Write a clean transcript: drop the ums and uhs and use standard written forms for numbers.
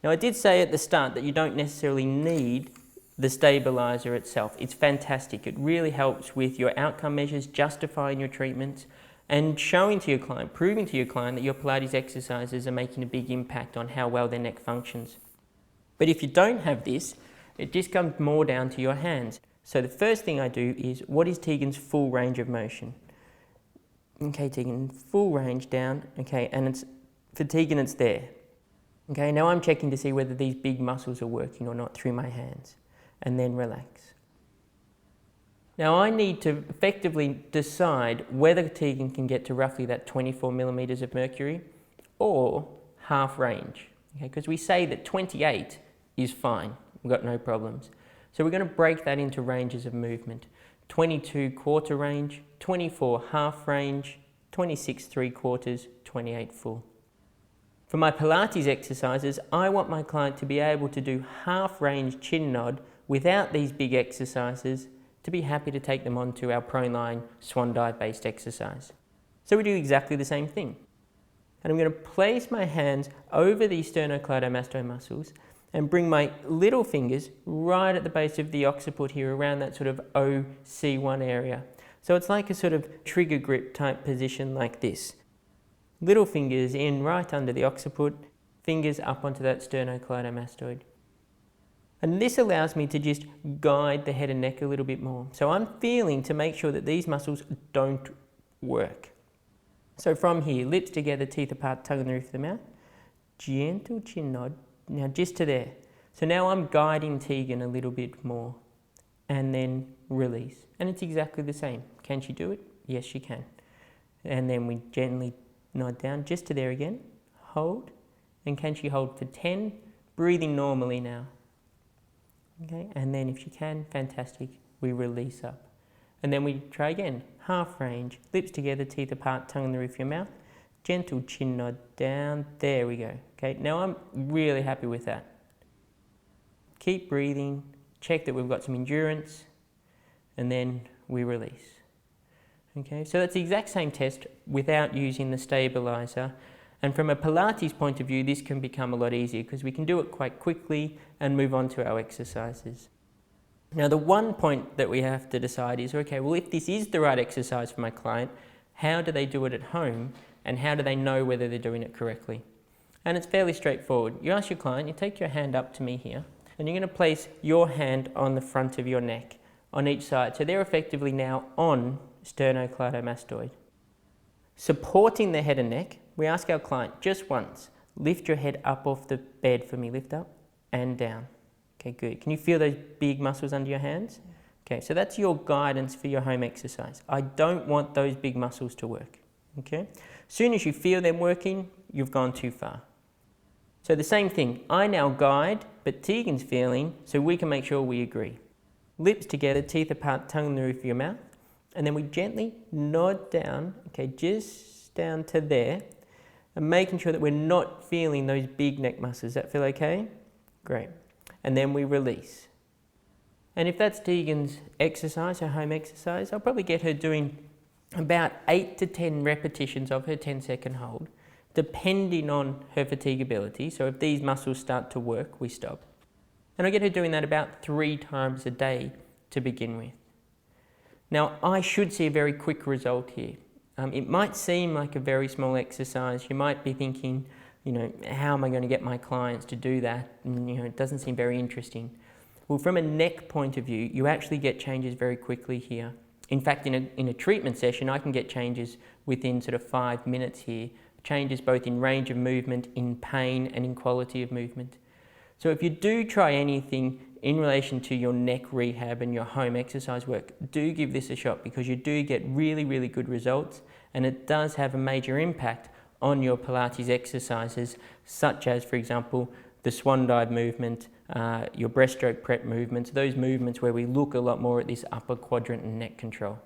Now I did say at the start that you don't necessarily need the stabilizer itself. It's fantastic. It really helps with your outcome measures, justifying your treatments, and showing to your client, proving to your client that your Pilates exercises are making a big impact on how well their neck functions. But if you don't have this, it just comes more down to your hands. So the first thing I do is, what is Tegan's full range of motion? Okay, Tegan, full range down. Okay, and it's for Tegan, it's there. Okay, now I'm checking to see whether these big muscles are working or not through my hands, and then relax. Now I need to effectively decide whether Tegan can get to roughly that 24 millimeters of mercury or half range. Okay, because we say that 28 is fine, we've got no problems. So we're going to break that into ranges of movement. 22 quarter range, 24 half range, 26 3/4, 28 full. For my Pilates exercises, I want my client to be able to do half range chin nod without these big exercises to be happy to take them on to our prone line swan dive based exercise. So we do exactly the same thing. And I'm going to place my hands over the sternocleidomastoid muscles and bring my little fingers right at the base of the occiput here, around that sort of OC1 area. So it's like a sort of trigger grip type position like this. Little fingers in right under the occiput, fingers up onto that sternocleidomastoid. And this allows me to just guide the head and neck a little bit more. So I'm feeling to make sure that these muscles don't work. So from here, lips together, teeth apart, tongue in the roof of the mouth, gentle chin nod, now just to there. So now I'm guiding Tegan a little bit more, and then release. And it's exactly the same. Can she do it? Yes, she can. And then we gently nod down, just to there again, hold, and can she hold for 10, breathing normally now. Okay, and then if she can, fantastic, we release up. And then we try again, half range, lips together, teeth apart, tongue in the roof of your mouth, gentle chin nod down, there we go. Okay, now I'm really happy with that. Keep breathing, check that we've got some endurance, and then we release. Okay, so that's the exact same test without using the stabilizer. And from a Pilates point of view, this can become a lot easier because we can do it quite quickly and move on to our exercises. Now the one point that we have to decide is, okay, well if this is the right exercise for my client, how do they do it at home and how do they know whether they're doing it correctly? And it's fairly straightforward. You ask your client, you take your hand up to me here, and you're going to place your hand on the front of your neck on each side. So they're effectively now on sternocleidomastoid. Supporting the head and neck, we ask our client just once, lift your head up off the bed for me, lift up and down. Okay, good. Can you feel those big muscles under your hands? Okay, so that's your guidance for your home exercise. I don't want those big muscles to work. Okay, as soon as you feel them working, you've gone too far. So the same thing, I now guide, but Tegan's feeling, so we can make sure we agree. Lips together, teeth apart, tongue in the roof of your mouth, and then we gently nod down, okay, just down to there, and making sure that we're not feeling those big neck muscles. Does that feel okay? Great. And then we release. And if that's Tegan's exercise, her home exercise, I'll probably get her doing about 8 to 10 repetitions of her 10-second hold, depending on her fatigability. So if these muscles start to work, we stop. And I'll get her doing that about 3 times a day to begin with. Now, I should see a very quick result here. It might seem like a very small exercise. You might be thinking, you know, how am I going to get my clients to do that? And, you know, it doesn't seem very interesting. Well, from a neck point of view, you actually get changes very quickly here. In fact, in a treatment session, I can get changes within sort of 5 minutes here. Changes both in range of movement, in pain, and in quality of movement. So if you do try anything in relation to your neck rehab and your home exercise work, do give this a shot because you do get really, really good results, and it does have a major impact on your Pilates exercises, such as, for example, the swan dive movement, your breaststroke prep movements, those movements where we look a lot more at this upper quadrant and neck control.